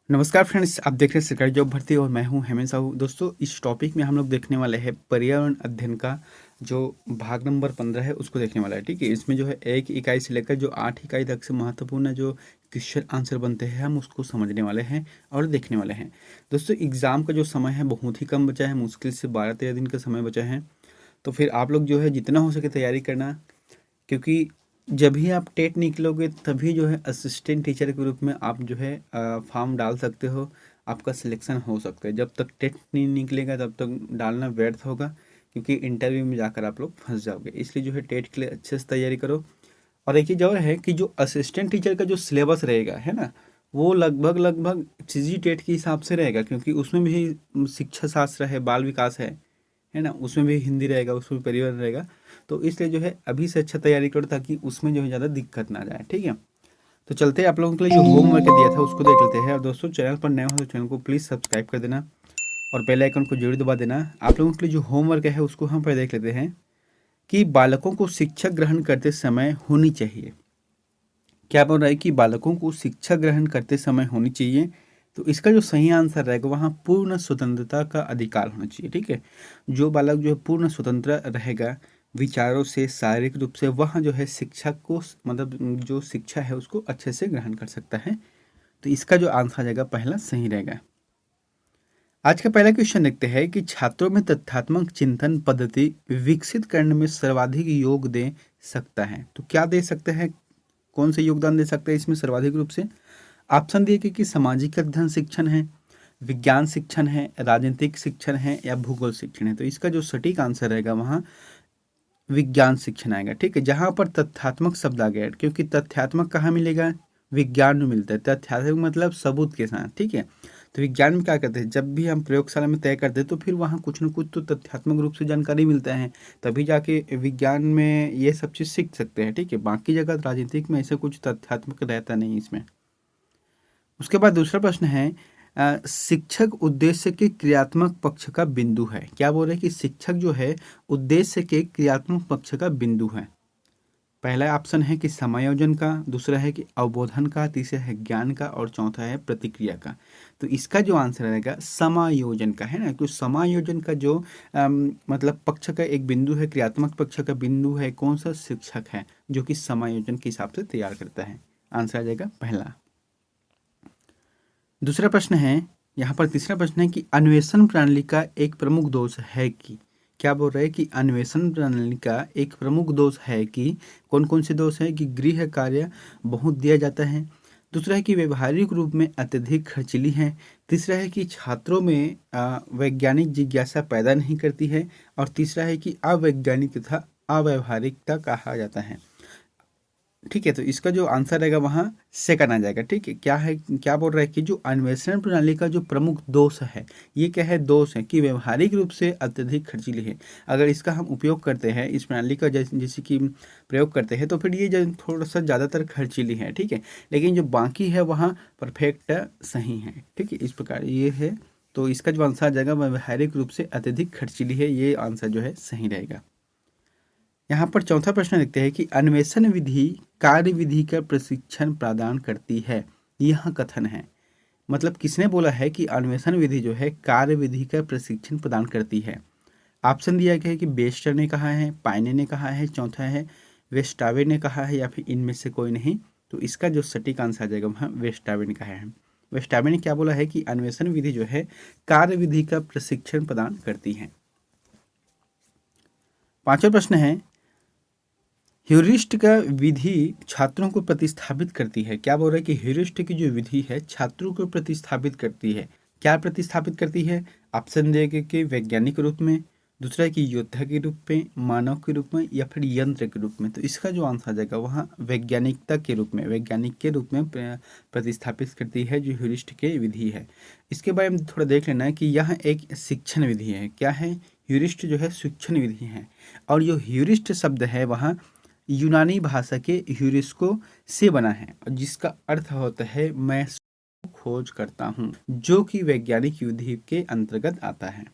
नमस्कार फ्रेंड्स, आप देख रहे हैं सरकारी जॉब भर्ती और मैं हूं हेमंत साहू। दोस्तों, इस टॉपिक में हम लोग देखने वाले हैं पर्यावरण अध्ययन का जो भाग नंबर 15 है उसको देखने वाला है। ठीक है, इसमें जो है 1 इकाई से लेकर जो 8 इकाई तक से महत्वपूर्ण जो क्वेश्चन आंसर बनते हैं हम उसको समझने वाले हैं और देखने वाले हैं। दोस्तों, एग्ज़ाम का जो समय है बहुत ही कम बचा है, मुश्किल से 12-13 दिन का समय बचा है। तो फिर आप लोग जो है जितना हो सके तैयारी करना, क्योंकि जब भी आप टेट निकलोगे तभी जो है असिस्टेंट टीचर के रूप में आप जो है फॉर्म डाल सकते हो, आपका सिलेक्शन हो सकता है। जब तक टेट नहीं निकलेगा तब तक डालना व्यर्थ होगा, क्योंकि इंटरव्यू में जाकर आप लोग फंस जाओगे। इसलिए जो है टेट के लिए अच्छे से तैयारी करो। और एक चीज़ और है कि जो असिस्टेंट टीचर का जो सिलेबस रहेगा है ना, वो लगभग लगभग सीजी टेट के हिसाब से रहेगा, क्योंकि उसमें भी शिक्षा शास्त्र है, बाल विकास है ना, उसमें भी हिंदी रहेगा, उसमें परिवहन रहेगा। तो इसलिए जो है अभी से अच्छा तैयारी करो ताकि उसमें जो है ज़्यादा दिक्कत ना जाए। ठीक है, तो चलते हैं आप लोगों के लिए जो होमवर्क दिया था उसको देख लेते हैं। और दोस्तों, चैनल पर नए हो तो चैनल को प्लीज़ सब्सक्राइब कर देना और बेल आइकन को जरूर दबा देना। आप लोगों के लिए जो होमवर्क है उसको हम पहले देख लेते हैं कि बालकों को शिक्षा ग्रहण करते समय होनी चाहिए। क्या बोल रहा है कि बालकों को शिक्षा ग्रहण करते समय होनी चाहिए। तो इसका जो सही आंसर रहेगा वहाँ पूर्ण स्वतंत्रता का अधिकार होना चाहिए। ठीक है, जो बालक जो है पूर्ण स्वतंत्र रहेगा विचारों से, शारीरिक रूप से, वह जो है शिक्षा को मतलब जो शिक्षा है उसको अच्छे से ग्रहण कर सकता है। तो इसका जो आंसर आ जाएगा पहला सही रहेगा। आज का पहला क्वेश्चन देखते हैं कि छात्रों में तथ्यात्मक चिंतन पद्धति विकसित करने में सर्वाधिक योग दे सकता है। तो क्या दे सकते हैं, कौन से योगदान दे सकते हैं इसमें सर्वाधिक रूप से? ऑप्शन दिए कि सामाजिक अध्ययन शिक्षण है, विज्ञान शिक्षण है, राजनीतिक शिक्षण है या भूगोल शिक्षण है। तो इसका जो सटीक आंसर रहेगा वहाँ विज्ञान शिक्षण आएगा। ठीक है, जहाँ पर तथ्यात्मक शब्द आ गया, क्योंकि तथ्यात्मक कहाँ मिलेगा? विज्ञान में मिलता है। तथ्यात्मक मतलब सबूत के साथ। ठीक है, तो विज्ञान में क्या करते हैं, जब भी हम प्रयोगशाला में तय करते हैं तो फिर वहाँ कुछ न कुछ तो तथ्यात्मक रूप से जानकारी मिलता है, तभी जाके विज्ञान में ये सब चीज़ सीख सकते हैं। ठीक है, बाकी जगह राजनीतिक में ऐसा कुछ तथ्यात्मक रहता नहीं इसमें। उसके बाद दूसरा प्रश्न है, शिक्षक उद्देश्य के क्रियात्मक पक्ष का बिंदु है। क्या बोल रहे हैं कि शिक्षक जो है उद्देश्य के क्रियात्मक पक्ष का बिंदु है। पहला ऑप्शन है कि समायोजन का, दूसरा है कि अवबोधन का, तीसरा है ज्ञान का और चौथा है प्रतिक्रिया का। तो इसका जो आंसर रहेगा समायोजन का, है ना। तो समायोजन का जो मतलब पक्ष का एक बिंदु है, क्रियात्मक पक्ष का बिंदु है, कौन सा? शिक्षक है जो कि समायोजन के हिसाब से तैयार करता है। आंसर आ जाएगा पहला। दूसरा प्रश्न है, यहाँ पर तीसरा प्रश्न है कि अन्वेषण प्रणाली का एक प्रमुख दोष है कि। क्या बोल रहे हैं कि अन्वेषण प्रणाली का एक प्रमुख दोष है कि कौन कौन से दोष है? कि गृह कार्य बहुत दिया जाता है, दूसरा है कि व्यवहारिक रूप में अत्यधिक खर्चीली है, तीसरा है कि छात्रों में वैज्ञानिक जिज्ञासा पैदा नहीं करती है, और तीसरा है कि अवैज्ञानिक तथा अव्यवहारिकता कहा जाता है। ठीक है, तो इसका जो आंसर रहेगा वहाँ सेकंड आ जाएगा। ठीक है, क्या है, क्या बोल रहा है कि जो अन्वेषण प्रणाली का जो प्रमुख दोष है, ये क्या है? दोष है कि व्यवहारिक रूप से अत्यधिक खर्चीली है। अगर इसका हम उपयोग करते हैं, इस प्रणाली का जैसे कि प्रयोग करते हैं, तो फिर ये जो थोड़ा सा ज़्यादातर खर्चीली है। ठीक है, लेकिन जो बाकी है वहाँ परफेक्ट सही है। ठीक है, इस प्रकार ये है। तो इसका जो आंसर आ जाएगा व्यवहारिक रूप से अत्यधिक खर्चीली है, ये आंसर जो है सही रहेगा। यहाँ पर चौथा प्रश्न देखते हैं कि अन्वेषण विधि कार्य विधि का प्रशिक्षण प्रदान करती है। यह कथन है, मतलब किसने बोला है कि अन्वेषण विधि जो है कार्य विधि का प्रशिक्षण प्रदान करती है? ऑप्शन दिया गया है कि बेस्टर ने कहा है, पाइने ने कहा है, चौथा है वेस्टावे ने कहा है, या फिर इनमें से कोई नहीं। तो इसका जो सटीक आंसर आ जाएगा वहाँ वेस्टावे ने कहा है। वेस्टावे ने क्या बोला है कि अन्वेषण विधि जो है कार्य विधि का प्रशिक्षण प्रदान करती है। पांचवा प्रश्न है, ह्यूरिस्ट का विधि छात्रों को प्रतिस्थापित करती है। क्या बोल रहा है कि ह्यूरिस्ट की जो विधि है छात्रों को प्रतिस्थापित करती है। क्या प्रतिस्थापित करती है? ऑप्शन देगा कि वैज्ञानिक रूप में, दूसरा है कि योद्धा के रूप में, मानव के रूप में, या फिर यंत्र के रूप में। तो इसका जो आंसर आ जाएगा वहाँ वैज्ञानिकता के रूप में, वैज्ञानिक के रूप में प्रतिस्थापित करती है जो ह्यूरिस्ट की विधि है। इसके बारे में थोड़ा देख लेना है कि यह एक शिक्षण विधि है। क्या है? ह्यूरिस्ट जो है शिक्षण विधि है। और जो ह्यूरिस्ट शब्द है वहाँ यूनानी भाषा के ह्यूरिस्को से बना है, जिसका अर्थ होता है मैं खोज करता हूँ, जो कि वैज्ञानिक विधि के अंतर्गत आता है।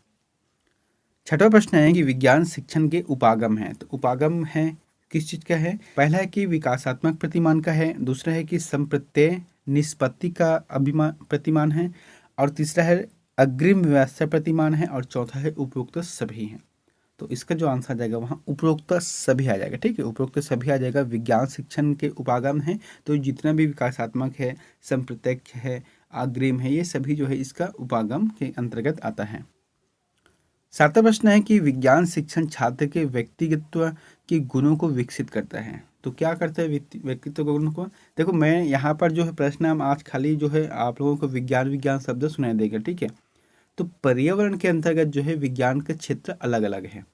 छठा प्रश्न है कि विज्ञान शिक्षण के उपागम है। तो उपागम है किस चीज का है? पहला है कि विकासात्मक प्रतिमान का है, दूसरा है कि संप्रत्यय निष्पत्ति का अभिमान प्रतिमान है, और तीसरा है अग्रिम व्यवस्था प्रतिमान है, और चौथा है उपरोक्त सभी हैं। तो इसका जो आंसर आ जाएगा वहाँ उपरोक्त सभी आ जाएगा। ठीक है, उपरोक्त सभी आ जाएगा। विज्ञान शिक्षण के उपागम है, तो जितना भी विकासात्मक है, संप्रत्यक्ष है, अग्रिम है, ये सभी जो है इसका उपागम के अंतर्गत आता है। 7वां प्रश्न है कि विज्ञान शिक्षण छात्र के व्यक्तित्व के गुणों को विकसित करता है। तो क्या करता है व्यक्तित्व के गुणों को? देखो, मैं यहाँ पर जो है प्रश्न हम आज खाली जो है आप लोगों को विज्ञान विज्ञान शब्द सुनाई देगा। ठीक है, तो पर्यावरण के अंतर्गत जो है विज्ञान के क्षेत्र अलग अलग है।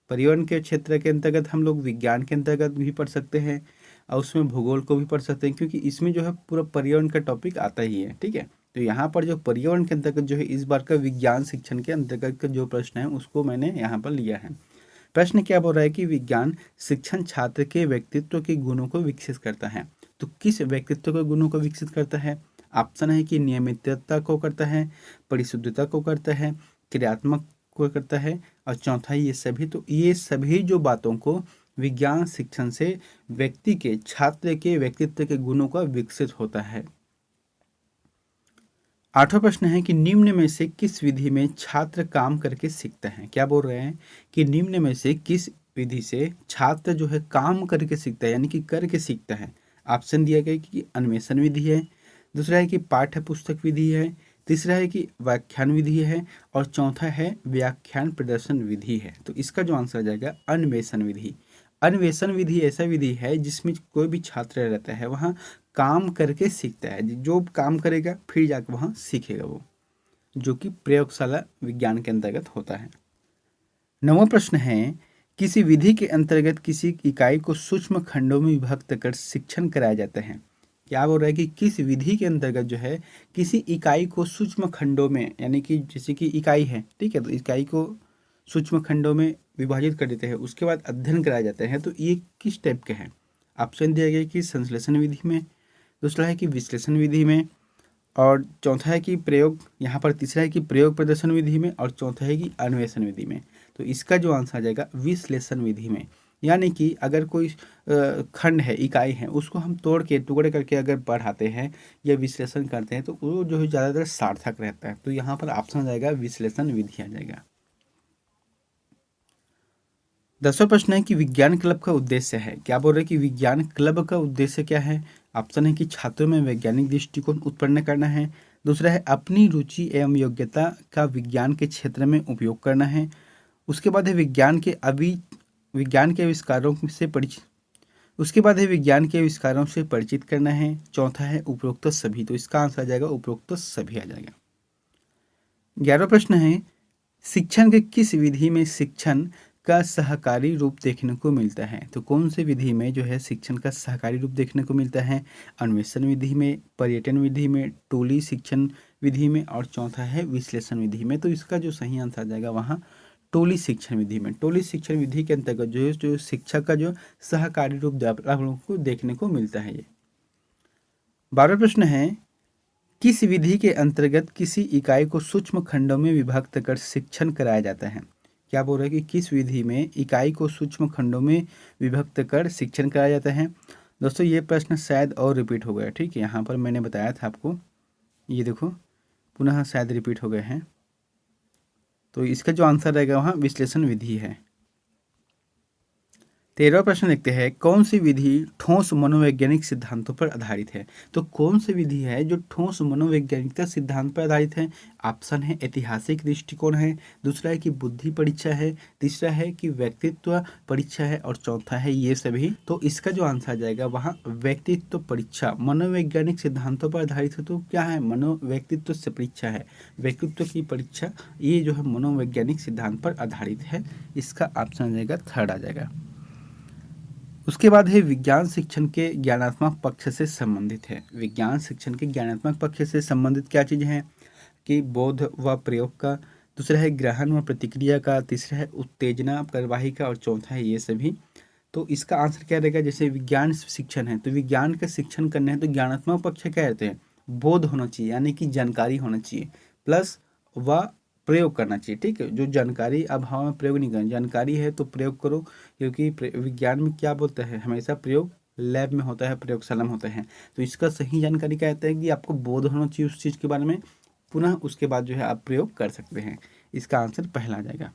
पर्यावरण के क्षेत्र के अंतर्गत हम लोग विज्ञान के अंतर्गत भी पढ़ सकते हैं, और उसमें भूगोल को भी पढ़ सकते हैं, क्योंकि इसमें जो है पूरा पर्यावरण का टॉपिक आता ही है। ठीक है, तो यहाँ पर जो पर्यावरण के अंतर्गत जो है इस बार का विज्ञान शिक्षण के अंतर्गत का जो प्रश्न है उसको मैंने यहाँ पर लिया है। प्रश्न क्या बोल रहा है कि विज्ञान शिक्षण छात्र के व्यक्तित्व के गुणों को विकसित करता है। तो किस व्यक्तित्व के गुणों को विकसित करता है? ऑप्शन है कि नियमितता को करता है, परिशुद्धता को करता है, क्रियात्मक को करता है, और चौथा ये सभी। तो ये सभी जो बातों को विज्ञान शिक्षण से व्यक्ति के छात्र के व्यक्तित्व के गुणों का विकसित होता है। 8वां प्रश्न है कि निम्न में से किस विधि में छात्र काम करके सीखता है। क्या बोल रहे हैं कि निम्न में से किस विधि से छात्र जो है काम करके सीखता है, यानी कि करके सीखता है। ऑप्शन दिया गया कि अन्वेषण विधि है, दूसरा है कि पाठ्य पुस्तक विधि है, तीसरा है कि व्याख्यान विधि है, और चौथा है व्याख्यान प्रदर्शन विधि है। तो इसका जो आंसर आ जाएगा अन्वेषण विधि। अन्वेषण विधि ऐसा विधि है जिसमें कोई भी छात्र रहता है वहाँ काम करके सीखता है। जो काम करेगा फिर जाकर वहाँ सीखेगा वो, जो कि प्रयोगशाला विज्ञान के अंतर्गत होता है। 9वां प्रश्न है किसी विधि के अंतर्गत किसी इकाई को सूक्ष्म खंडों में विभक्त कर शिक्षण कराया जाता है। क्या बोल रहा है कि किस विधि के अंतर्गत जो है किसी इकाई को सूक्ष्म खंडों में, यानी कि जैसे कि इकाई है, ठीक है, तो इकाई को सूक्ष्म खंडों में विभाजित कर देते हैं, उसके बाद अध्ययन कराया जाता है। तो ये किस टाइप के हैं? ऑप्शन दिया गया कि संश्लेषण विधि में, दूसरा है कि विश्लेषण विधि में, और चौथा है कि प्रयोग, यहाँ पर तीसरा है कि प्रयोग प्रदर्शन विधि में, और चौथा है कि अन्वेषण विधि में। तो इसका जो आंसर आ जाएगा विश्लेषण विधि में। यानी कि अगर कोई खंड है, इकाई है, उसको हम तोड़ के टुकड़े करके अगर पढ़ाते हैं या विश्लेषण करते हैं तो वो जो है ज़्यादातर सार्थक रहता है। तो यहाँ पर ऑप्शन आ जाएगा विश्लेषण विधि आ जाएगा। 10वां प्रश्न है कि विज्ञान क्लब का उद्देश्य है। क्या बोल रहे हैं कि विज्ञान क्लब का उद्देश्य क्या है? ऑप्शन है कि छात्रों में वैज्ञानिक दृष्टिकोण उत्पन्न करना है, दूसरा है अपनी रुचि एवं योग्यता का विज्ञान के क्षेत्र में उपयोग करना है, उसके बाद है विज्ञान के आविष्कारों से परिचित उसके बाद है विज्ञान के आविष्कारों से परिचित करना है, चौथा है उपरोक्त सभी। तो इसका आंसर आ जाएगा उपरोक्त सभी आ जाएगा। 11वां प्रश्न है शिक्षण के किस विधि में शिक्षण का सहकारी रूप देखने को मिलता है। तो कौन सी विधि में जो है शिक्षण का सहकारी रूप देखने को मिलता है? अन्वेषण विधि में, पर्यटन विधि में, टोली शिक्षण विधि में, और चौथा है विश्लेषण विधि में। तो इसका जो सही आंसर आ जाएगा वहाँ टोली शिक्षण विधि में। टोली शिक्षण विधि के अंतर्गत जो शिक्षक का जो सहकारी रूप आप लोगों को देखने को मिलता है। ये 12वां प्रश्न है किस विधि के अंतर्गत किसी इकाई को सूक्ष्म खंडों में विभक्त कर शिक्षण कराया जाता है। क्या बोल रहे हैं कि किस विधि में इकाई को सूक्ष्म खंडों में विभक्त कर शिक्षण कराया जाता है। दोस्तों ये प्रश्न शायद और रिपीट हो गया, ठीक है, यहाँ पर मैंने बताया था आपको, ये देखो पुनः शायद रिपीट हो गए हैं। तो इसका जो आंसर रहेगा वहाँ विश्लेषण विधि है। 13वां प्रश्न देखते हैं कौन सी विधि ठोस मनोवैज्ञानिक सिद्धांतों पर आधारित है। तो कौन सी विधि है जो ठोस मनोवैज्ञानिक सिद्धांत पर आधारित है? ऑप्शन है ऐतिहासिक दृष्टिकोण है, दूसरा है कि बुद्धि परीक्षा है, तीसरा है कि व्यक्तित्व परीक्षा है, और चौथा है ये सभी। तो इसका जो आंसर आ जाएगा वहाँ व्यक्तित्व परीक्षा। मनोवैज्ञानिक सिद्धांतों पर आधारित है तो क्या है? व्यक्तित्व से परीक्षा है, व्यक्तित्व की परीक्षा, ये जो है मनोवैज्ञानिक सिद्धांत पर आधारित है। इसका ऑप्शन आ जाएगा थर्ड आ जाएगा। उसके बाद है विज्ञान शिक्षण के ज्ञानात्मक पक्ष से संबंधित है। विज्ञान शिक्षण के ज्ञानात्मक पक्ष से संबंधित क्या चीज़ है कि बोध व प्रयोग का, दूसरा है ग्रहण व प्रतिक्रिया का, तीसरा है उत्तेजना कार्यवाही का, और चौथा है ये सभी। तो इसका आंसर क्या रहेगा? जैसे विज्ञान शिक्षण है तो विज्ञान का शिक्षण करना है तो ज्ञानात्मक पक्ष क्या रहते हैं? बोध होना चाहिए, यानी कि जानकारी होना चाहिए, प्लस व प्रयोग करना चाहिए। ठीक है, जो जानकारी अब हवा में प्रयोग नहीं करना, जानकारी है तो प्रयोग करो, क्योंकि विज्ञान में क्या बोलता है? हमेशा प्रयोग लैब में होता है, प्रयोगशाला में होते हैं। तो इसका सही जानकारी क्या कहता है कि आपको बोध होना चाहिए उस चीज़ के बारे में, पुनः उसके बाद जो है आप प्रयोग कर सकते हैं। इसका आंसर पहला आ जाएगा।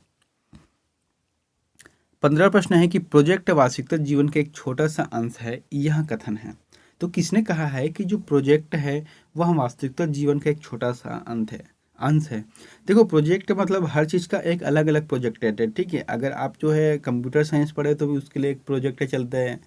15 प्रश्न है कि प्रोजेक्ट वास्तविकता जीवन का एक छोटा सा अंश है, यह कथन है। तो किसने कहा है कि जो प्रोजेक्ट है वह वास्तविकता जीवन का एक छोटा सा अंश है। देखो, प्रोजेक्ट मतलब हर चीज़ का एक अलग अलग प्रोजेक्ट है, ठीक है। अगर आप जो है कंप्यूटर साइंस पढ़े तो भी उसके लिए एक प्रोजेक्ट चलता है,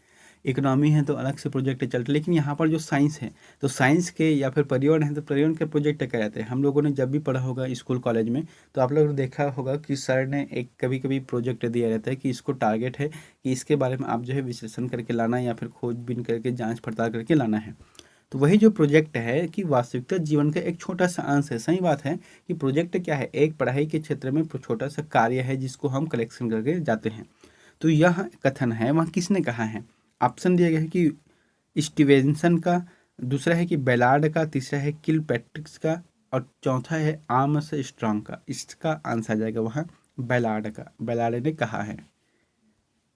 इकोनॉमी है तो अलग से प्रोजेक्ट चलते हैं। लेकिन यहाँ पर जो साइंस है तो साइंस के, या फिर पर्यावरण है तो पर्यावरण के प्रोजेक्ट क्या रहते हैं। हम लोगों ने जब भी पढ़ा होगा स्कूल कॉलेज में, तो आप लोगों ने देखा होगा कि सर ने एक कभी कभी प्रोजेक्ट दिया रहता है कि इसको टारगेट है कि इसके बारे में आप जो है विश्लेषण करके लाना, या फिर खोजबीन करके जाँच पड़ताल करके लाना है। तो वही जो प्रोजेक्ट है कि वास्तविकता जीवन का एक छोटा सा अंश है। सही बात है कि प्रोजेक्ट क्या है, एक पढ़ाई के क्षेत्र में छोटा सा कार्य है जिसको हम कलेक्शन करके जाते हैं। तो यह कथन है वह किसने कहा है। ऑप्शन दिया गया है कि स्टीवेंसन का, दूसरा है कि बेलार्ड का, तीसरा है किलपैट्रिक्स का, और चौथा है आर्मस स्ट्रॉन्ग का। इसका आंसर आ जाएगा वहाँ बेलार्ड का, बेलार्ड ने कहा है।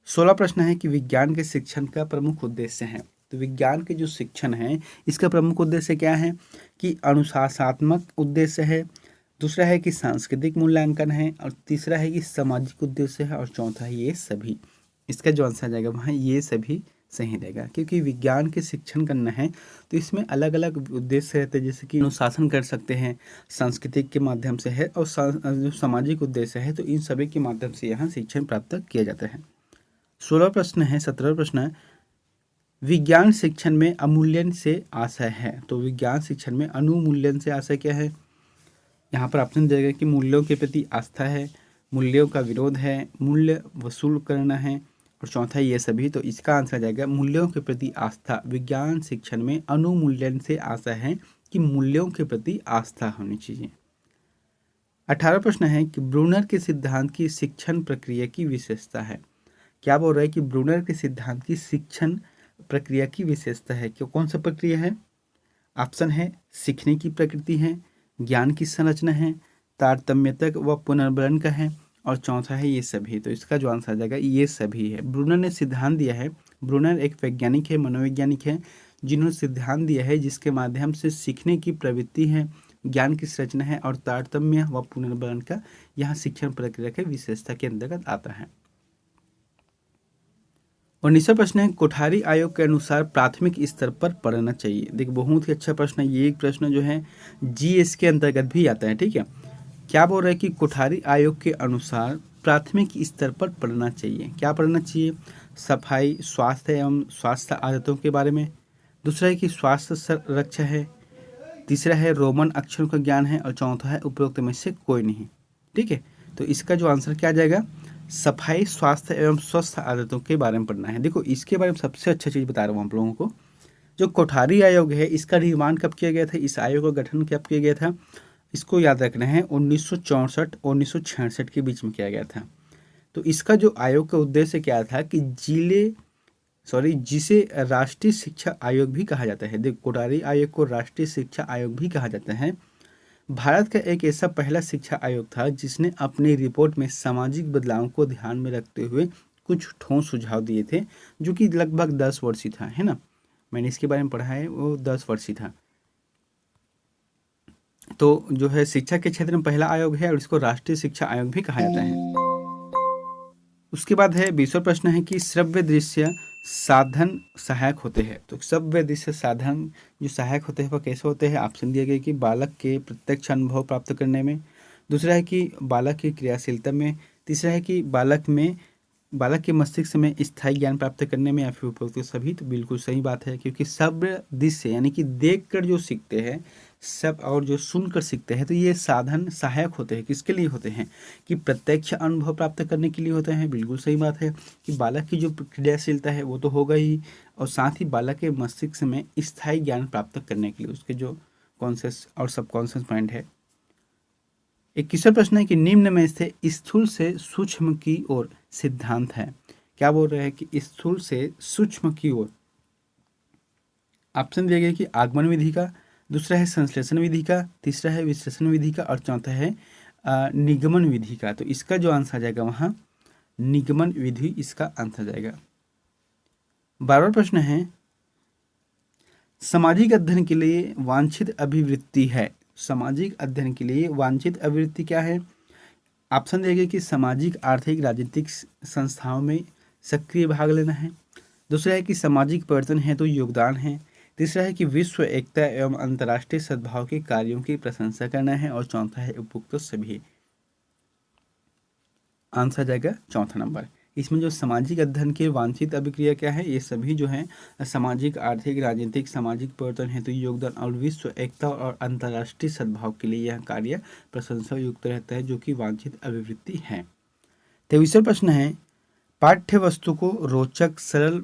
16 प्रश्न है कि विज्ञान के शिक्षण का प्रमुख उद्देश्य है। तो विज्ञान के जो शिक्षण है इसका प्रमुख उद्देश्य क्या है कि अनुशासनात्मक उद्देश्य है, दूसरा है कि सांस्कृतिक मूल्यांकन है, और तीसरा है कि सामाजिक उद्देश्य है, और चौथा है ये सभी। इसका जो आंसर आ जाएगा वहाँ ये सभी सही रहेगा, क्योंकि विज्ञान के शिक्षण करना है तो इसमें अलग अलग उद्देश्य रहते हैं, जैसे कि अनुशासन कर सकते हैं, सांस्कृतिक के माध्यम से है, और जो सामाजिक उद्देश्य है तो इन सभी के माध्यम से यहाँ शिक्षण प्राप्त किया जाता है। 16 प्रश्न है। 17 प्रश्न है, विज्ञान शिक्षण में अमूल्यन से आशय है। तो विज्ञान शिक्षण में अनुमूल्यन से आशय क्या है। यहाँ पर ऑप्शन दिया गया कि मूल्यों के प्रति आस्था है, मूल्यों का विरोध है, मूल्य वसूल करना है, और चौथा ये सभी। तो इसका आंसर आ जाएगा मूल्यों के प्रति आस्था। विज्ञान शिक्षण में अनुमूल्यन से आशय है कि मूल्यों के प्रति आस्था होनी चाहिए। 18 प्रश्न है कि ब्रूनर के सिद्धांत की शिक्षण प्रक्रिया की विशेषता है। क्या बोल रहा है कि ब्रूनर के सिद्धांत की शिक्षण प्रक्रिया की विशेषता है, क्यों, कौन सा प्रक्रिया है। ऑप्शन है सीखने की प्रकृति है, ज्ञान की संरचना है, तारतम्यतक व पुनर्वलन का है, और चौथा है ये सभी। तो इसका जो आंसर आ जाएगा ये सभी है। ब्रूनर ने सिद्धांत दिया है, ब्रूनर एक वैज्ञानिक है, मनोवैज्ञानिक है, जिन्होंने सिद्धांत दिया है जिसके माध्यम से सीखने की प्रवृत्ति है, ज्ञान की संरचना है, और तारतम्य व पुनर्वलन का यहाँ शिक्षण प्रक्रिया के विशेषता के अंतर्गत आता है। 19वां प्रश्न है, कोठारी आयोग के अनुसार प्राथमिक स्तर पर पढ़ना चाहिए। देखिए, बहुत ही अच्छा प्रश्न है ये। एक प्रश्न जो है जीएस के अंतर्गत भी आता है, ठीक है। क्या बोल रहा है कि कोठारी आयोग के अनुसार प्राथमिक स्तर पर पढ़ना चाहिए। क्या पढ़ना चाहिए, सफाई, स्वास्थ्य एवं स्वास्थ्य आदतों के बारे में, दूसरा है कि स्वास्थ्य रक्षा है, तीसरा है रोमन अक्षरों का ज्ञान है, और चौथा है उपरोक्त में से कोई नहीं, ठीक है। तो इसका जो आंसर क्या आ जाएगा, सफाई, स्वास्थ्य एवं स्वस्थ आदतों के बारे में पढ़ना है। देखो, इसके बारे में सबसे अच्छा चीज़ बता रहा हूँ आप लोगों को। जो कोठारी आयोग है इसका निर्माण कब किया गया था, इस आयोग का गठन कब किया गया था, इसको याद रखना है 1964 1966 के बीच में किया गया था। तो इसका जो आयोग का उद्देश्य क्या था कि जिसे राष्ट्रीय शिक्षा आयोग भी कहा जाता है। देखो, कोठारी आयोग को राष्ट्रीय शिक्षा आयोग भी कहा जाता है। भारत का एक ऐसा पहला शिक्षा आयोग था जिसने अपनी रिपोर्ट में सामाजिक बदलावों को ध्यान में रखते हुए कुछ ठोस सुझाव दिए थे, जो कि लगभग 10 वर्षीय था, है ना। मैंने इसके बारे में पढ़ा है, वो 10 वर्षीय था। तो जो है शिक्षा के क्षेत्र में पहला आयोग है, और इसको राष्ट्रीय शिक्षा आयोग भी कहा जाता है। उसके बाद है 20वां प्रश्न है कि श्रव्य दृश्य साधन सहायक होते हैं। तो श्रव्य दृश्य साधन जो सहायक होते हैं वह कैसे होते हैं। ऑप्शन दिए गए कि बालक के प्रत्यक्ष अनुभव प्राप्त करने में, दूसरा है कि बालक की क्रियाशीलता में, तीसरा है कि बालक के मस्तिष्क में स्थायी ज्ञान प्राप्त करने में, या फिर उपरोक्त सभी। तो बिल्कुल सही बात है, क्योंकि श्रव्य दृश्य यानी कि देख कर जो सीखते हैं सब, और जो सुनकर सीखते हैं, तो ये साधन सहायक होते हैं। किसके लिए होते हैं कि प्रत्यक्ष अनुभव प्राप्त करने के लिए होते हैं। बिल्कुल सही बात है कि बालक की जो क्रियाशीलता है वो तो होगा ही, और साथ ही बालक के मस्तिष्क में स्थायी ज्ञान प्राप्त करने के लिए उसके जो कॉन्शियस और सबकॉन्शियस माइंड है। 21वां प्रश्न है कि निम्न में से स्थूल से सूक्ष्म की ओर सिद्धांत है। क्या बोल रहे हैं कि स्थूल से सूक्ष्म की ओर। ऑप्शन दिया गया कि आगमन विधि का, दूसरा है संश्लेषण विधि का, तीसरा है विश्लेषण विधि का, और चौथा है निगमन विधि का। तो इसका जो आंसर आ जाएगा वहाँ निगमन विधि, इसका आंसर जाएगा। 12वां प्रश्न है, सामाजिक अध्ययन के लिए वांछित अभिवृत्ति है। सामाजिक अध्ययन के लिए वांछित अभिवृत्ति क्या है? ऑप्शन देंगे कि सामाजिक, आर्थिक, राजनीतिक संस्थाओं में सक्रिय भाग लेना है। दूसरा है कि सामाजिक परिवर्तन है तो योगदान है। तीसरा है कि विश्व एकता एवं अंतर्राष्ट्रीय सद्भाव के कार्यों की प्रशंसा करना है। और चौथा है उपयुक्त सभी। आंसर जाएगा चौथा नंबर। इसमें जो सामाजिक अध्ययन की वांछित अभिक्रिया क्या है, ये सभी जो है सामाजिक, आर्थिक, राजनीतिक, सामाजिक परिवर्तन हेतु योगदान और विश्व एकता और अंतर्राष्ट्रीय सद्भाव के लिए यह कार्य प्रशंसा युक्त रहता है, जो कि वांछित अभिवृत्ति है। 23वां प्रश्न है, पाठ्य वस्तु को रोचक, सरल,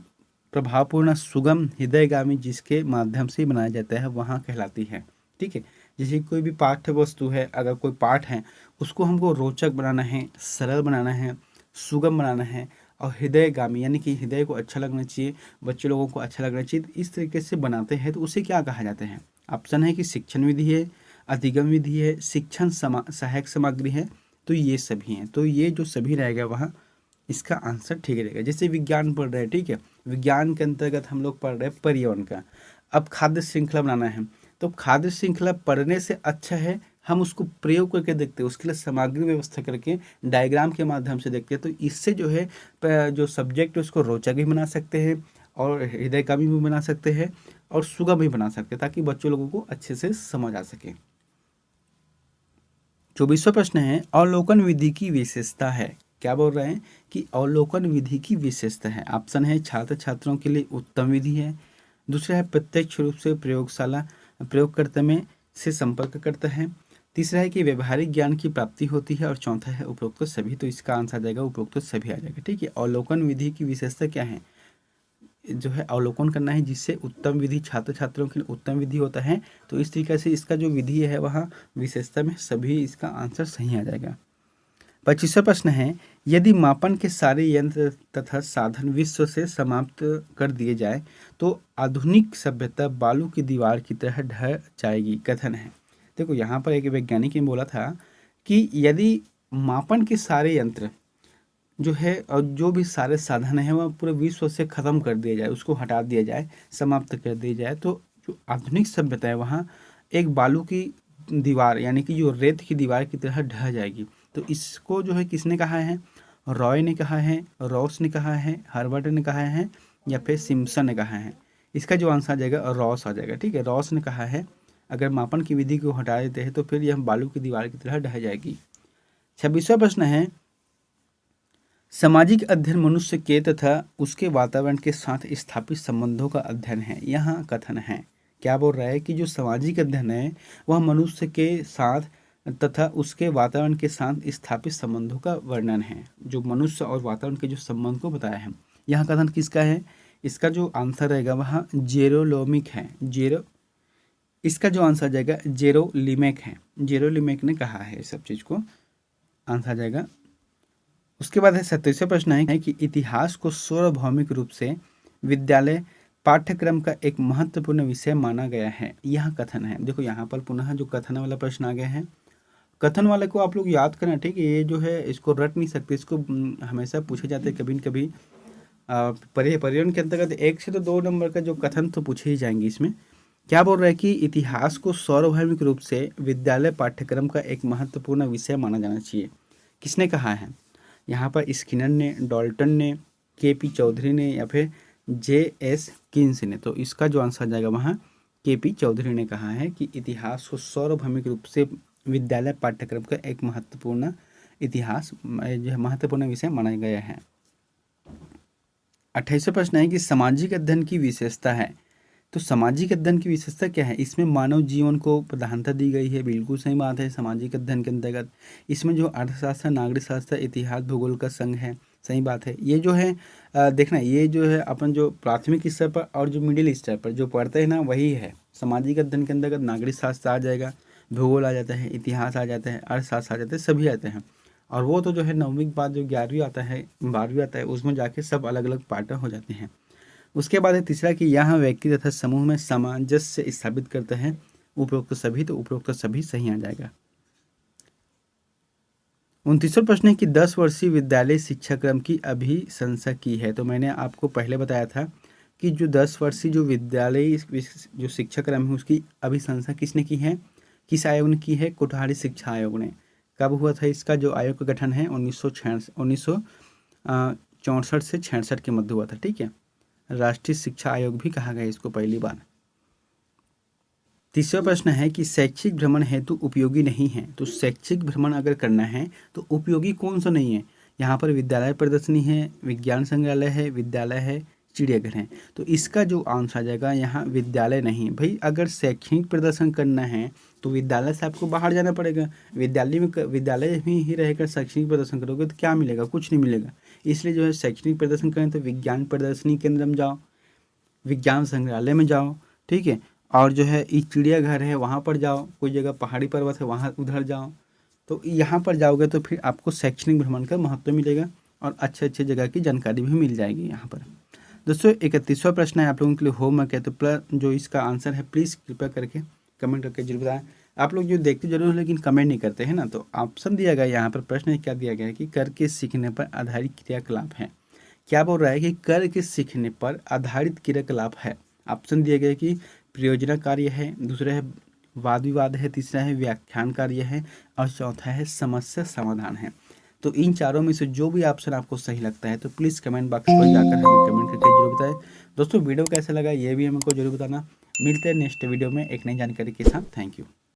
प्रभावपूर्ण, सुगम, हृदयगामी जिसके माध्यम से बनाया जाता है वहाँ कहलाती है। ठीक है, जैसे कोई भी पाठ्य वस्तु है, अगर कोई पाठ है उसको हमको रोचक बनाना है, सरल बनाना है, सुगम बनाना है और हृदयगामी यानी कि हृदय को अच्छा लगना चाहिए, बच्चे लोगों को अच्छा लगना चाहिए, इस तरीके से बनाते हैं तो उसे क्या कहा जाता है? ऑप्शन है कि शिक्षण विधि है, अधिगम विधि है, शिक्षण सहायक सामग्री है, तो ये सभी हैं। तो ये जो सभी रहेगा वहाँ इसका आंसर ठीक रहेगा। जैसे विज्ञान पढ़ रहे हैं, ठीक है, विज्ञान के अंतर्गत हम लोग पढ़ रहे हैं पर्यावरण का। अब खाद्य श्रृंखला बनाना है, तो खाद्य श्रृंखला पढ़ने से अच्छा है हम उसको प्रयोग करके देखते हैं, उसके लिए सामग्री व्यवस्था करके डायग्राम के माध्यम से देखते हैं। तो इससे जो है जो सब्जेक्ट है उसको रोचक भी बना सकते हैं और हृदयगामी भी बना सकते हैं और सुगम भी बना सकते हैं, ताकि बच्चों लोगों को अच्छे से समझ आ सके। 24वां प्रश्न है, अवलोकन विधि की विशेषता है। क्या बोल रहे हैं कि अवलोकन विधि की विशेषता है। ऑप्शन है छात्र छात्रों के लिए उत्तम विधि है। दूसरा है प्रत्यक्ष रूप से प्रयोगशाला प्रयोगकर्ता में से संपर्क करता है। तीसरा है कि व्यवहारिक ज्ञान की प्राप्ति होती है। और चौथा है उपरोक्त सभी। तो इसका आंसर आ जाएगा उपरोक्त सभी आ जाएगा। ठीक है, अवलोकन विधि की विशेषता क्या है? जो है अवलोकन करना है, जिससे उत्तम विधि, छात्र छात्रों के लिए उत्तम विधि होता है। तो इस तरीके से इसका जो विधि है वहाँ विशेषता में सभी, इसका आंसर सही आ जाएगा। 25वां प्रश्न है, यदि मापन के सारे यंत्र तथा साधन विश्व से समाप्त कर दिए जाए तो आधुनिक सभ्यता बालू की दीवार की तरह ढह जाएगी। कथन है। देखो यहाँ पर एक वैज्ञानिक ने बोला था कि यदि मापन के सारे यंत्र जो है और जो भी सारे साधन है वह पूरे विश्व से ख़त्म कर दिया जाए, उसको हटा दिया जाए, समाप्त कर दिया जाए, तो जो आधुनिक सभ्यता है वहाँ एक बालू की दीवार यानी कि जो रेत की दीवार की तरह ढह जाएगी। तो इसको जो है किसने कहा है? रॉय ने कहा है, रॉस ने कहा है, हार्वर्ड ने कहा है या फिर सिम्पसन ने कहा है। इसका जो आंसर आ जाएगा रॉस आ जाएगा। ठीक है, रॉस ने कहा है अगर मापन की विधि को हटा देते हैं तो फिर यह बालू की दीवार की तरह ढह जाएगी। 26वां प्रश्न है, सामाजिक अध्ययन मनुष्य के तथा उसके वातावरण के साथ स्थापित संबंधों का अध्ययन है। यहाँ कथन है। क्या बोल रहा है कि जो सामाजिक अध्ययन है वह मनुष्य के साथ तथा उसके वातावरण के साथ स्थापित संबंधों का वर्णन है। जो मनुष्य और वातावरण के जो संबंध को बताया है, यहाँ कथन किसका है? इसका जो आंसर रहेगा वह जेरोलोमिक है। इसका जो आंसर आ जाएगा जेरोलिमेक है। जेरोलिमेक ने कहा है सब चीज़ को, आंसर आ जाएगा। उसके बाद है 27वां प्रश्न है कि इतिहास को सार्वभौमिक रूप से विद्यालय पाठ्यक्रम का एक महत्वपूर्ण विषय माना गया है। यह कथन है। देखो यहाँ पर पुनः जो कथन वाला प्रश्न आ गया है, कथन वाले को आप लोग याद करना। ठीक है, ये जो है इसको रट नहीं सकते, इसको हमेशा पूछे जाते हैं कभी न कभी। पर्यावरण के अंतर्गत 1 से तो 2 नंबर का जो कथन तो पूछे ही जाएंगे। इसमें क्या बोल रहा है कि इतिहास को सार्वभौमिक रूप से विद्यालय पाठ्यक्रम का एक महत्वपूर्ण विषय माना जाना चाहिए। किसने कहा है? यहाँ पर स्किनर ने, डाल्टन ने, के.पी. चौधरी ने या फिर जे.एस. किन्स ने। तो इसका जो आंसर आ जाएगा वहाँ के.पी. चौधरी ने कहा है कि इतिहास को सार्वभौमिक रूप से विद्यालय पाठ्यक्रम का एक महत्वपूर्ण महत्वपूर्ण विषय माना गया है। 28वां प्रश्न है कि सामाजिक अध्ययन की विशेषता है। तो सामाजिक अध्ययन की विशेषता क्या है? इसमें मानव जीवन को प्रधानता दी गई है। बिल्कुल सही बात है। सामाजिक अध्ययन के अंतर्गत इसमें जो अर्थशास्त्र, नागरिक शास्त्र, इतिहास, भूगोल का संघ है। सही बात है। ये जो है देखना, ये जो है अपन जो प्राथमिक स्तर पर और जो मिडिल स्तर पर जो पढ़ते हैं ना, वही है। सामाजिक अध्ययन के अंतर्गत नागरिक शास्त्र आ जाएगा, भूगोल आ जाता है, इतिहास आ जाता है, अर्थशास्त्र आ जाता है, सभी आते हैं। और वो तो जो है 9वीं के बाद जो 11वीं आता है, 12वीं आता है, उसमें जाके सब अलग अलग पार्ट हो जाते हैं। उसके बाद है तीसरा कि यहाँ व्यक्ति तथा समूह में सामंजस्य स्थापित करते हैं। उपरोक्त सभी, तो उपरोक्त सभी सही आ जाएगा। 29वां प्रश्न है कि 10 वर्षीय विद्यालय शिक्षा क्रम की अभिशंसा की है। तो मैंने आपको पहले बताया था कि जो 10 वर्षीय जो विद्यालय जो शिक्षा क्रम है उसकी अभिशंसा किसने की है, किस आयोग ने की है, कोठारी शिक्षा आयोग ने। कब हुआ था इसका जो आयोग का गठन है, 1964 से 66 के मध्य हुआ था, ठीक है। राष्ट्रीय शिक्षा आयोग भी कहा गया इसको पहली बार। तीसरा प्रश्न है कि शैक्षिक भ्रमण हेतु उपयोगी नहीं है। तो शैक्षिक भ्रमण अगर करना है तो उपयोगी कौन सा नहीं है, यहाँ पर विद्यालय प्रदर्शनी है, विज्ञान संग्रहालय है, विद्यालय है, चिड़ियाघर है। तो इसका जो आंसर आ जाएगा यहाँ विद्यालय नहीं। भाई अगर शैक्षणिक प्रदर्शन करना है तो विद्यालय से आपको बाहर जाना पड़ेगा। विद्यालय में ही रहकर शैक्षणिक प्रदर्शन करोगे तो क्या मिलेगा, कुछ नहीं मिलेगा। इसलिए जो है शैक्षणिक प्रदर्शन करें तो विज्ञान प्रदर्शनी केंद्र में जाओ, विज्ञान संग्रहालय में जाओ, ठीक है। और जो है ये चिड़ियाघर है वहाँ पर जाओ, कोई जगह पहाड़ी पर्वत है वहाँ उधर जाओ। तो यहाँ पर जाओगे तो फिर आपको शैक्षणिक भ्रमण का महत्व मिलेगा और अच्छे अच्छे जगह की जानकारी भी मिल जाएगी यहाँ पर। दोस्तों 31वां प्रश्न है आप लोगों के लिए होमवर्क है, तो जो इसका आंसर है प्लीज़ कृपया करके कमेंट करके जरूर बताएं। आप लोग जो देखते जरूर लेकिन कमेंट नहीं करते हैं ना, तो ऑप्शन दिया गया यहाँ पर, प्रश्न क्या दिया गया है कि कर के सीखने पर आधारित क्रियाकलाप है। क्या बोल रहा है कि कर के सीखने पर आधारित क्रियाकलाप है। ऑप्शन दिए गए कि परियोजना कार्य है, दूसरा है वाद विवाद है, तीसरा है व्याख्यान कार्य है और चौथा है समस्या समाधान है। तो इन चारों में से जो भी ऑप्शन आपको सही लगता है तो प्लीज़ कमेंट बॉक्स पर जाकर हमें कमेंट करके जरूर बताएं। दोस्तों वीडियो कैसा लगा ये भी हमको जरूर बताना। मिलते हैं नेक्स्ट वीडियो में एक नई जानकारी के साथ। Thank you.